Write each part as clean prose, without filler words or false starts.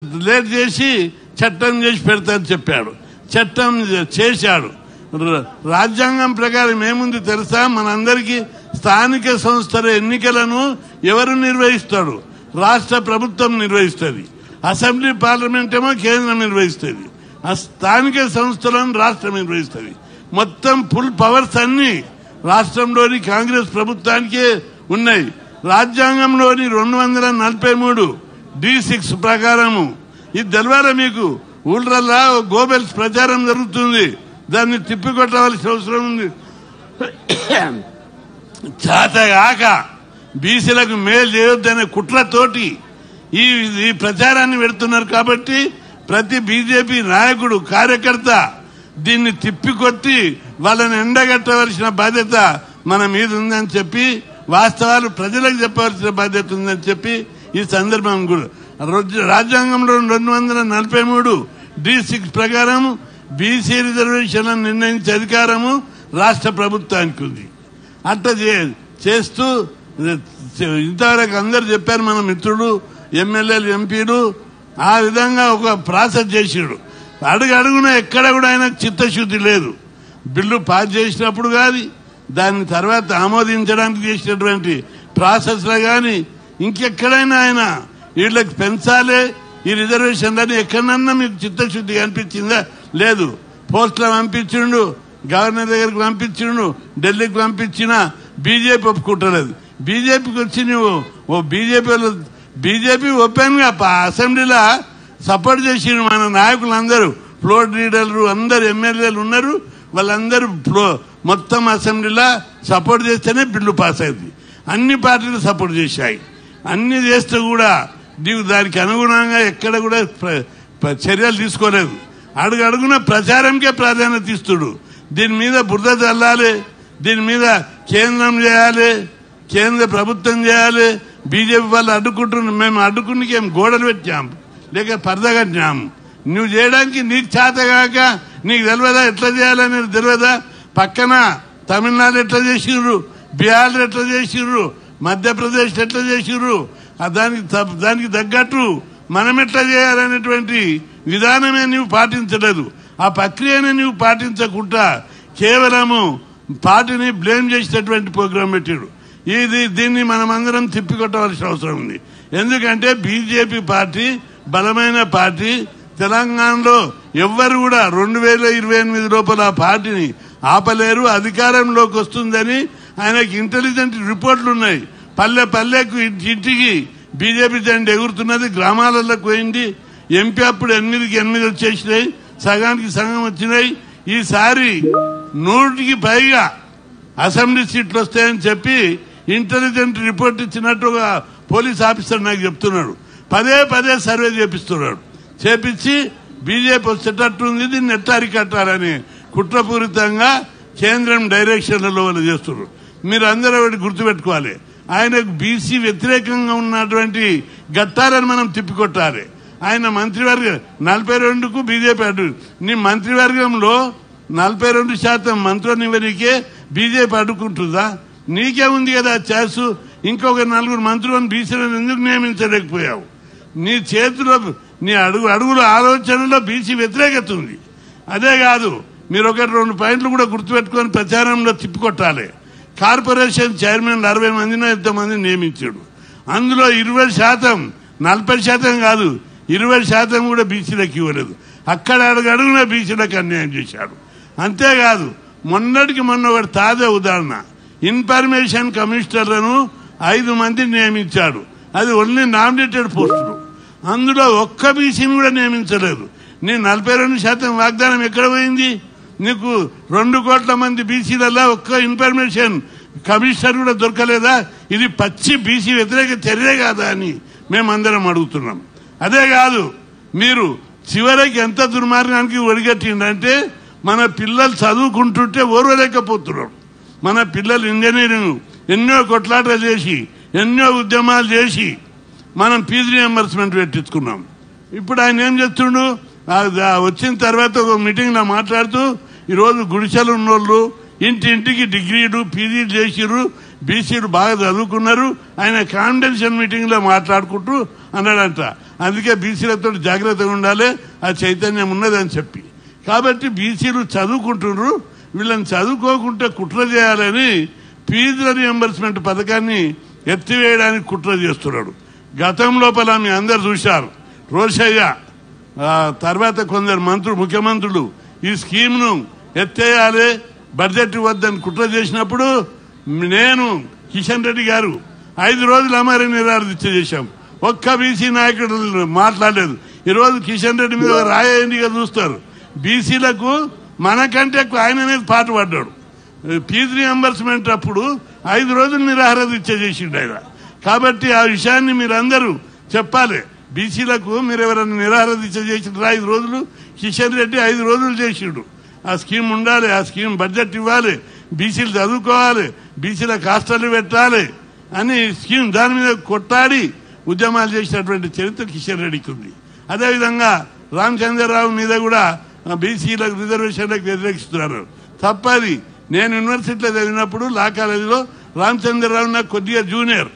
Late చేసి చట్టం చేసి పెడతారని చెప్పాడు. చట్టం చేశాడు. రాజ్యాంగం ప్రకారం ఏముంది తెలుసా? మనందరికీ స్థానిక సంస్థల ఎన్నికలను ఎవరు నిర్వహిస్తాడు? రాష్ట్ర ప్రభుత్వం నిర్వహిస్తుంది. అసెంబ్లీ పార్లమెంట్ ఏమో కేంద్రం నిర్వహిస్తుంది. ఆ స్థానిక సంస్థలను రాష్ట్రం నిర్వహిస్తుంది. మొత్తం ఫుల్ పవర్స్ అన్ని రాష్ట్రంలోని కాంగ్రెస్ ప్రభుత్వానికే ఉన్నాయి. రాజ్యాంగంలోని 243 D6 ప్రకారము ఇది తెలవాలా మీకు? ఊళ్ళల్లా గోబెల్స్ ప్రచారం జరుగుతుంది. దాన్ని తిప్పికొట్టవలసిన అవసరం ఉంది. చేతగాక బీసీలకు మేలు చేయొద్దనే కుట్రతోటి ఈ ప్రచారాన్ని పెడుతున్నారు. కాబట్టి ప్రతి బీజేపీ నాయకుడు కార్యకర్త దీన్ని తిప్పికొట్టి వాళ్ళని ఎండగట్టవలసిన బాధ్యత మన మీద ఉందని చెప్పి, వాస్తవాలు ప్రజలకు చెప్పవలసిన బాధ్యత ఉందని చెప్పి ఈ సందర్భం కూడా రాజ్యాంగంలో 243 D6 ప్రకారం బీసీ రిజర్వేషన్లను నిర్ణయించే అధికారము రాష్ట్ర ప్రభుత్వానికి ఉంది. అట్లా చేస్తూ ఇంతవరకు అందరు చెప్పారు, మన మిత్రుడు ఎమ్మెల్యేలు ఎంపీలు ఆ విధంగా ఒక ప్రాసెస్ చేసాడు. అడుగున ఎక్కడ కూడా ఆయన చిత్తశుద్ధి లేదు. బిల్లు పాస్ చేసినప్పుడు కానీ దాని తర్వాత ఆమోదించడానికి చేసినటువంటి ప్రాసెస్లో కానీ ఇంకెక్కడైనా ఆయన వీళ్ళకి పెంచాలి ఈ రిజర్వేషన్లని ఎక్కడన్నా మీకు చిత్తశుద్ధి కనిపించిందా? లేదు. పోస్టులో పంపించిండు, గవర్నర్ దగ్గరికి పంపించిండు, ఢిల్లీకి పంపించినా బీజేపీ ఒప్పుకుంటలేదు. బీజేపీకి వచ్చి నువ్వు బీజేపీ ఓపెన్ గా అసెంబ్లీలో సపోర్ట్ చేసిండు. మన నాయకులందరూ ఫ్లోర్ లీడర్లు అందరు ఎమ్మెల్యేలు ఉన్నారు. వాళ్ళందరూ మొత్తం అసెంబ్లీలో సపోర్ట్ చేస్తేనే బిల్లు పాస్ అయింది. అన్ని పార్టీలు సపోర్ట్ చేశాయి. అన్ని చేస్తే కూడా నీవు దానికి అనుగుణంగా ఎక్కడ కూడా చర్యలు తీసుకోలేదు. అడుగున ప్రచారంకే ప్రాధాన్యత ఇస్తుడు. దీని మీద బురద చల్లాలి, దీని మీద కేంద్రం చేయాలి, కేంద్ర ప్రభుత్వం చేయాలి. బీజేపీ వాళ్ళు అడ్డుకుంటున్నాం. మేము అడ్డుకునికి ఏం గోడలు పెట్టాం లేక పరదా కట్టినాము. నువ్వు చేయడానికి నీకు చేతగాక నీకు తెలియదా? ఎట్లా చేయాలనేది తెలియదా? పక్కన తమిళనాడు ఎట్లా చేసిర్రు, బీహార్ ఎట్లా చేసిర్రు, మధ్యప్రదేశ్ ఎట్లా చేసిర్రు, దానికి తగ్గట్టు మనం ఎట్లా చేయాలనేటువంటి విధానమే నువ్వు పాటించలేదు. ఆ ప్రక్రియనే నువ్వు పాటించకుండా కేవలము పార్టీని బ్లేమ్ చేసేటటువంటి ప్రోగ్రాం పెట్టాడు. దీన్ని మనమందరం తిప్పికొట్టవలసిన అవసరం ఉంది. ఎందుకంటే బీజేపీ పార్టీ బలమైన పార్టీ. తెలంగాణలో ఎవ్వరు కూడా 2028 లోపల ఆ పార్టీని ఆపలేరు. అధికారంలోకి వస్తుందని ఆయనకి ఇంటెలిజెంట్ రిపోర్ట్లు ఉన్నాయి. పల్లెకు ఇంటికి బీజేపీ జెండా ఎగురుతున్నది. గ్రామాలకు పోయింది. ఎంపీ అప్పుడు 8కి 8 వచ్చేసినాయి, సగానికి సగం వచ్చినాయి. ఈసారి 100కి పైగా అసెంబ్లీ సీట్లు వస్తాయని చెప్పి ఇంటెలిజెంట్ రిపోర్ట్ ఇచ్చినట్టుగా పోలీస్ ఆఫీసర్ నాకు చెప్తున్నాడు. పదే సర్వే చేపిస్తున్నాడు. చేపించి బీజేపీ వచ్చేటట్టుంది, దీన్ని ఎట్లా అరికట్టాలని కుట్రపూరితంగా కేంద్రం డైరెక్షన్లలో వాళ్ళు చేస్తున్నారు. మీరు అందరూ ఒకటి గుర్తుపెట్టుకోవాలి, ఆయనకు బీసీ వ్యతిరేకంగా ఉన్నటువంటి గట్టాలని మనం తిప్పికొట్టాలి. ఆయన మంత్రివర్గం 42కు బీజేపీ అడ్డు. నీ మంత్రివర్గంలో 42% మంత్రులను ఇవ్వనికే బీజేపీ అడ్డుకుంటుందా? నీకే ఉంది కదా ఛాన్స్. ఇంకొక 4 మంత్రులను బీసీలను ఎందుకు నియమించలేకపోయావు? నీ చేతిలో నీ అడుగుల ఆలోచనలో బీసీ వ్యతిరేకత ఉంది. అదే కాదు, మీరు 1-2 పాయింట్లు కూడా గుర్తుపెట్టుకొని ప్రచారంలో తిప్పికొట్టాలి. కార్పొరేషన్ చైర్మన్ 60 మందినో ఎంతమందిని నియమించాడు. అందులో 20%, 40% కాదు 20% కూడా బీసీలకు ఇవ్వలేదు. అక్కడ అడుగున బీసీలకు అన్యాయం చేశాడు. అంతేకాదు, మొన్నటికి మొన్న ఒకటి తాజా ఉదాహరణ, ఇన్ఫర్మేషన్ కమిషనర్లను 5 మందిని నియమించాడు. అది ఓన్లీ నామినేటెడ్ పోస్టులు. అందులో ఒక్క బీసీని కూడా నియమించలేదు. నీ 42% వాగ్దానం ఎక్కడ పోయింది? నీకు 2 కోట్ల మంది బీసీలలో ఒక్క ఇన్ఫర్మేషన్ కమిషనర్ కూడా దొరకలేదా? ఇది పచ్చి బీసీ వ్యతిరేక చర్య కాదా అని మేమందరం అడుగుతున్నాం. అదే కాదు, మీరు చివరికి ఎంత దుర్మార్గానికి ఒడిగట్టిందంటే మన పిల్లలు చదువుకుంటుంటే ఓర్వలేకపోతున్నారు. మన పిల్లలు ఇంజనీరింగ్ ఎన్నో కొట్లాటలు చేసి ఎన్నో ఉద్యమాలు చేసి మనం ఫీజు రియంబర్స్మెంట్ పెట్టించుకున్నాం. ఇప్పుడు ఆయన ఏం చేస్తుండు? వచ్చిన తర్వాత ఒక మీటింగ్లో మాట్లాడుతూ ఈరోజు గుడిసెలు ఉన్నోళ్ళు ఇంటింటికి డిగ్రీలు పీజీలు చేసిర్రు, బీసీలు బాగా చదువుకున్నారు. ఆయన కాన్ఫిడెన్షియల్ మీటింగ్ లో మాట్లాడుకుంటూ అన్నాడంట, అందుకే బీసీలతో జాగ్రత్తగా ఉండాలి, ఆ చైతన్యం ఉన్నదని చెప్పి. కాబట్టి బీసీలు చదువుకుంటున్నారు, వీళ్ళని చదువుకోకుంటే కుట్ర చేయాలని ఫీజుల రియంబర్స్మెంట్ పథకాన్ని ఎత్తివేయడానికి కుట్ర చేస్తున్నాడు. గతం లోపల మీ అందరు చూశారు, రోషయ్య తర్వాత కొందరు ముఖ్యమంత్రులు ఈ స్కీమ్ను ఎత్తేయాలి, బడ్జెట్ ఇవ్వద్దని కుట్ర చేసినప్పుడు నేను కిషన్ రెడ్డి గారు 5 రోజులు అమర నిరాదీక్ష చేశాం. ఒక్క బీసీ నాయకుడు మాట్లాడలేదు. ఈరోజు కిషన్ రెడ్డి మీద రాయండిగా చూస్తారు. బీసీలకు మనకంటే ఎక్కువ ఆయననే పాటు పడ్డాడు. ఫీజు రియంబర్స్మెంట్ అప్పుడు 5 రోజులు నిరాహారదీక్ష చేసిండు ఆయన. కాబట్టి ఆ విషయాన్ని మీరందరూ చెప్పాలి. బీసీలకు మీరు ఎవరైనా నిరాహారదీక్ష చేసిండ్రా 5 రోజులు? కిషన్ రెడ్డి 5 రోజులు చేసిండు. ఆ స్కీమ్ ఉండాలి, ఆ స్కీమ్ బడ్జెట్ ఇవ్వాలి, బీసీలు చదువుకోవాలి, బీసీలకు హాస్టల్ పెట్టాలి అని స్కీమ్ దాని మీద కొట్టాడి ఉద్యమాలు చేసినటువంటి చరిత్ర కిషన్ రెడ్డికి ఉంది. అదేవిధంగా రామచంద్రరావు మీద కూడా బీసీలకు రిజర్వేషన్లకు వ్యతిరేకిస్తున్నారు. తప్పది. నేను యూనివర్సిటీలో చదివినప్పుడు లా కాలేజీలో రామచంద్రరావు నాకు కొద్దిగా జూనియర్.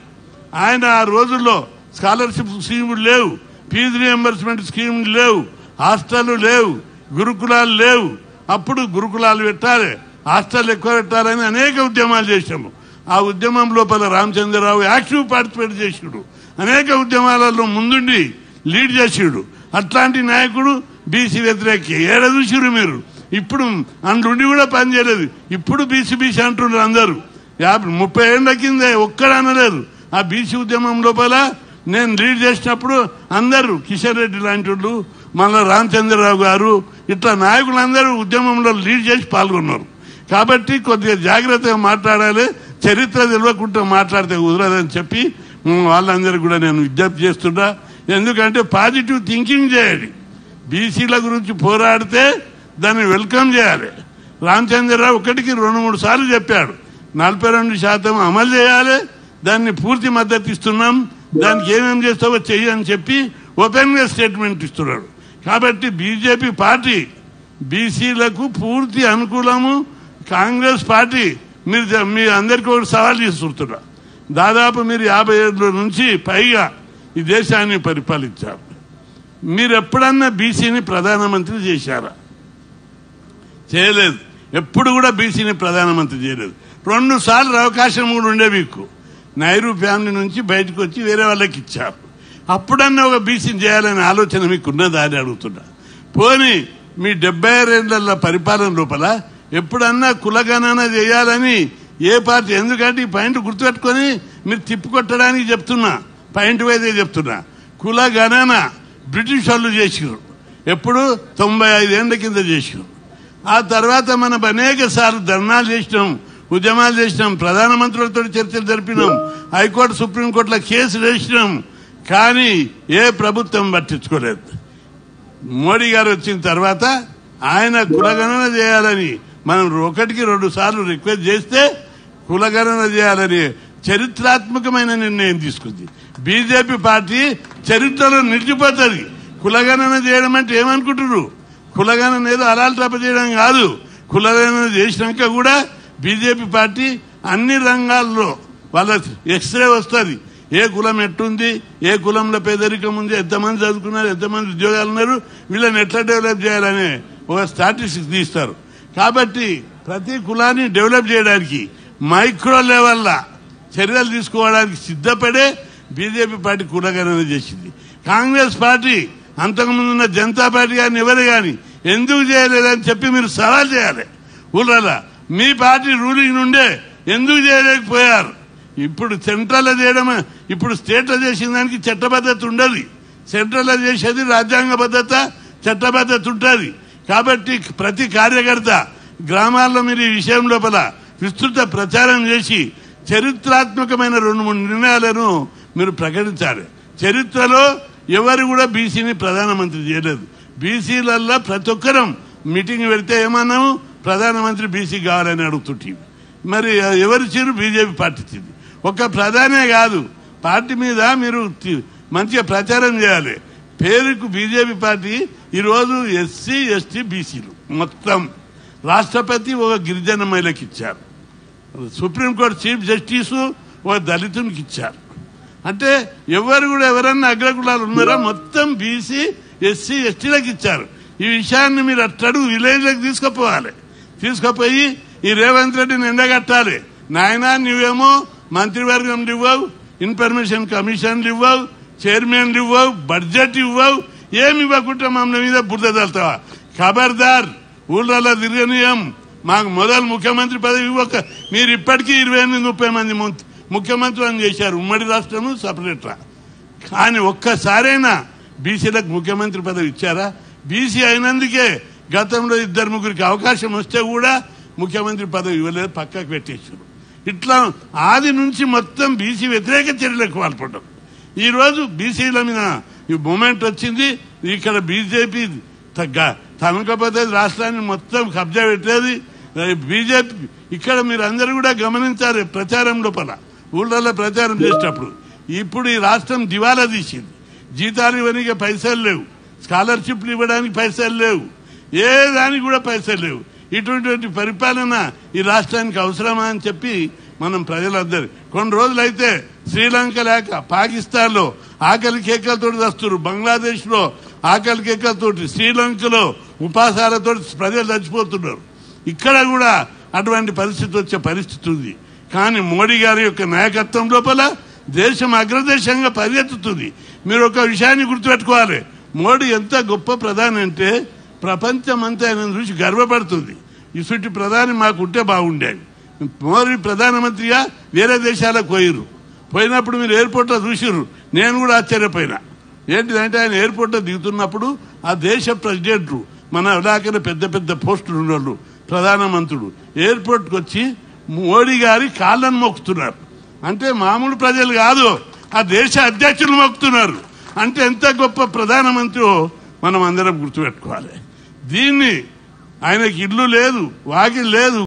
ఆయన ఆ రోజుల్లో స్కాలర్షిప్ స్కీములు లేవు, ఫీజు రియంబర్స్మెంట్ స్కీములు లేవు, హాస్టళ్లు లేవు, గురుకులాలు లేవు. అప్పుడు గురుకులాలు పెట్టాలి, హాస్టల్ ఎక్కువ పెట్టాలని అనేక ఉద్యమాలు చేశాము. ఆ ఉద్యమం లోపల రామచంద్రరావు యాక్టివ్ పార్టిసిపేట్ చేసాడు, అనేక ఉద్యమాలలో ముందుండి లీడ్ చేసాడు. అట్లాంటి నాయకుడు బీసీ వ్యతిరేక ఏడ చూసిరు మీరు? ఇప్పుడు అందుండి కూడా పనిచేయలేదు. ఇప్పుడు బీసీ అంటున్నారు అందరూ. 30 ఏళ్ల కింద ఒక్కడు అనలేదు. ఆ బీసీ ఉద్యమం లోపల నేను లీడ్ చేసినప్పుడు అందరూ కిషన్ రెడ్డి లాంటి వాళ్ళు, మళ్ళీ రామచంద్రరావు గారు, ఇట్లా నాయకులందరూ ఉద్యమంలో లీడ్ చేసి పాల్గొన్నారు. కాబట్టి కొద్దిగా జాగ్రత్తగా మాట్లాడాలి, చరిత్ర తెలియకుండా మాట్లాడితే కుదరదని చెప్పి వాళ్ళందరూ కూడా నేను విజ్ఞప్తి చేస్తున్నా. ఎందుకంటే పాజిటివ్ థింకింగ్ చేయాలి. బీసీల గురించి పోరాడితే దాన్ని వెల్కమ్ చేయాలి. రామచంద్రరావు 1కి 2-3 సార్లు చెప్పాడు, 42% అమలు చేయాలి, దాన్ని పూర్తి మద్దతు ఇస్తున్నాం, దానికి ఏమేమి చేస్తావో చెయ్యని చెప్పి ఓపెన్ గా స్టేట్మెంట్ ఇస్తున్నాడు. కాబట్టి బీజేపీ పార్టీ బీసీలకు పూర్తి అనుకూలము. కాంగ్రెస్ పార్టీ మీ అందరికీ ఒకటి సవాల్ చేస్తున్నా. దాదాపు మీరు 50 ఏళ్ళ నుంచి పైగా ఈ దేశాన్ని పరిపాలించారు. మీరు ఎప్పుడన్నా బీసీని ప్రధానమంత్రి చేశారా? చేయలేదు. ఎప్పుడు కూడా బీసీని ప్రధానమంత్రి చేయలేదు. 2 సార్లు అవకాశం కూడా ఉండే మీకు. నెహ్రూ ఫ్యామిలీ నుంచి బయటకు వచ్చి వేరే వాళ్ళకి ఇచ్చారు. అప్పుడన్నా ఒక బీసీని చేయాలనే ఆలోచన మీకు ఉన్నదా అని అడుగుతున్నా. పోనీ మీ 76 ఏళ్ల పరిపాలన లోపల ఎప్పుడన్నా కులగణన చేయాలని ఏ పార్టీ? ఎందుకంటే ఈ పాయింట్ గుర్తుపెట్టుకొని మీరు తిప్పికొట్టడానికి చెప్తున్నా, పాయింట్ వైదే చెప్తున్నా. కులగణన బ్రిటిష్ వాళ్ళు చేసిరు. ఎప్పుడు? 95 ఏళ్ల కింద చేసిరు. ఆ తర్వాత మనం అనేక సార్లు ధర్నాలు చేసినాం, ఉద్యమాలు చేసినాం, ప్రధానమంత్రులతో చర్చలు జరిపినాం, హైకోర్టు సుప్రీంకోర్టులో కేసులు వేసినాం. కానీ ఏ ప్రభుత్వం పట్టించుకోలేదు. మోడీ గారు వచ్చిన తర్వాత ఆయన కులగణన చేయాలని మనం 1కి 2 సార్లు రిక్వెస్ట్ చేస్తే కులగణన చేయాలని చరిత్రాత్మకమైన నిర్ణయం తీసుకుంది. బీజేపీ పార్టీ చరిత్రలో నిలిచిపోతుంది. కులగణన చేయడం అంటే ఏమనుకుంటున్నారు? కులగణన ఏదో అలాల్ తప్ప చేయడం కాదు. కులగణన చేసినాక కూడా బీజేపీ పార్టీ అన్ని రంగాల్లో వాళ్ళ ఎక్స్రే వస్తుంది. ఏ కులం ఎట్టుంది, ఏ కులంలో పేదరికం ఉంది, ఎంతమంది చదువుకున్నారు, ఎంతమంది ఉద్యోగాలు ఉన్నారు, వీళ్ళని ఎట్లా డెవలప్ చేయాలని ఒక స్టాటిస్టిక్స్ తీస్తారు. కాబట్టి ప్రతి కులాన్ని డెవలప్ చేయడానికి మైక్రో లెవెల్లో చర్యలు తీసుకోవడానికి సిద్ధపడే బీజేపీ పార్టీ కులగణన చేసింది. కాంగ్రెస్ పార్టీ అంతకుముందున్న జనతా పార్టీ కానీ ఎవరు కానీ ఎందుకు చేయలేదని చెప్పి మీరు సవాల్ చేయాలి. ఊళ్ళ మీ పార్టీ రూలింగ్ నుండే ఎందుకు చేయలేకపోయారు? ఇప్పుడు సెంట్రల్లో చేయడం, ఇప్పుడు స్టేట్లో చేసిన దానికి చట్టబద్ధత ఉండదు. సెంట్రల్లో చేసేది రాజ్యాంగ భద్రత, చట్టబద్ధత ఉంటుంది. కాబట్టి ప్రతి కార్యకర్త గ్రామాల్లో మీరు ఈ విషయం లోపల విస్తృత ప్రచారం చేసి చరిత్రాత్మకమైన 2-3 నిర్ణయాలను మీరు ప్రకటించాలి. చరిత్రలో ఎవరు కూడా బీసీని ప్రధానమంత్రి చేయలేదు. బీసీలల్లో ప్రతి ఒక్కరం మీటింగ్ పెడితే ఏమన్నాము? ప్రధానమంత్రి బీసీ కావాలని అడుగుతుంటే మరి ఎవరు చీరు? బీజేపీ పార్టీ ఇచ్చింది. ఒక ప్రధానే కాదు, పార్టీ మీద మీరు మంచిగా ప్రచారం చేయాలి. పేరుకు బీజేపీ పార్టీ ఈరోజు ఎస్సీ, ఎస్టీ, బీసీలు మొత్తం రాష్ట్రపతి ఒక గిరిజన మహిళకి ఇచ్చారు. సుప్రీంకోర్టు చీఫ్ జస్టిస్ ఒక దళితునికి ఇచ్చారు. అంటే ఎవరు కూడా ఎవరన్నా అగ్రకులాలు ఉన్నారా? మొత్తం బీసీ ఎస్సీ ఎస్టీలకు ఇచ్చారు. ఈ విషయాన్ని మీరు అట్టడు విలేజ్లకు తీసుకుపోయి ఈ రేవంత్ రెడ్డిని ఎండగట్టాలి. నాయనా నువ్వేమో మంత్రివర్గంలు ఇవ్వవు, ఇన్ఫర్మేషన్ కమిషన్లు ఇవ్వవు, చైర్మన్లు ఇవ్వవు, బడ్జెట్ ఇవ్వవు, ఏమి ఇవ్వకుండా మమ్మల్ని మీద బురద తల్తావా? ఖబర్దార్, ఊళ్ళలో తిరగనీయం. మాకు మొదలు ముఖ్యమంత్రి పదవి ఇవ్వక మీరు ఇప్పటికీ 28-30 మంది ముఖ్యమంత్రులను చేశారు. ఉమ్మడి రాష్ట్రము సపరేట్రా. కానీ ఒక్కసారైనా బీసీలకు ముఖ్యమంత్రి పదవి ఇచ్చారా? బీసీ అయినందుకే గతంలో 2-3 అవకాశం వస్తే కూడా ముఖ్యమంత్రి పదవి ఇవ్వలేదు, పక్కకు పెట్టేశారు. ఇట్లా ఆది నుంచి మొత్తం బీసీ వ్యతిరేక చర్యలకు పాల్పడ్డాం. ఈరోజు బీసీల మీద ఈ మూమెంట్ వచ్చింది. ఇక్కడ బీజేపీ తనకపోతే రాష్ట్రాన్ని మొత్తం కబ్జా పెట్టేది బీజేపీ. ఇక్కడ మీరు అందరూ కూడా గమనించారు, ప్రచారం లోపల ఊళ్ళల్లో ప్రచారం చేసేటప్పుడు ఇప్పుడు ఈ రాష్ట్రం దివాలా తీసింది. జీతాలు ఇవ్వడానికి పైసలు లేవు, స్కాలర్షిప్లు ఇవ్వడానికి పైసలు లేవు, ఏ దానికి కూడా పైసలు లేవు. ఇటువంటి పరిపాలన ఈ రాష్ట్రానికి అవసరమా అని చెప్పి మనం ప్రజలందరూ కొన్ని రోజులైతే శ్రీలంక లేక పాకిస్తాన్లో ఆకలి కేకలతో వస్తున్నారు, బంగ్లాదేశ్లో ఆకలి కేకలతో, శ్రీలంకలో ఉపాసాలతో ప్రజలు చచ్చిపోతున్నారు. ఇక్కడ కూడా అటువంటి పరిస్థితి వచ్చే పరిస్థితి ఉంది. కానీ మోడీ గారి యొక్క నాయకత్వం లోపల దేశం అగ్రదేశంగా పరిగెత్తుతుంది. మీరు ఒక విషయాన్ని గుర్తుపెట్టుకోవాలి, మోడీ ఎంత గొప్ప ప్రధాని అంటే ప్రపంచమంతా ఆయన చూసి గర్వపడుతుంది. ఇసుటి ప్రధాని మాకు ఉంటే బాగుండేది. మోడీ ప్రధానమంత్రిగా వేరే దేశాలకు పోయినప్పుడు మీరు ఎయిర్పోర్ట్లో చూసిర్రు. నేను కూడా ఆశ్చర్యపోయినా. ఏంటిదంటే ఆయన ఎయిర్పోర్ట్లో దిగుతున్నప్పుడు ఆ దేశ ప్రెసిడెంట్ మన ఇలాకనే పెద్ద పెద్ద పోస్టులు ఉన్నోళ్ళు ప్రధానమంత్రుడు ఎయిర్పోర్ట్కి వచ్చి మోడీ గారి కాళ్ళను మొక్కుతున్నారు. అంటే మామూలు ప్రజలు కాదు, ఆ దేశ అధ్యక్షులు మొక్కుతున్నారు. అంటే ఎంత గొప్ప ప్రధానమంత్రి మనం అందరం గుర్తుపెట్టుకోవాలి. దీన్ని ఆయనకి ఇల్లు లేదు, వాకిలు లేదు,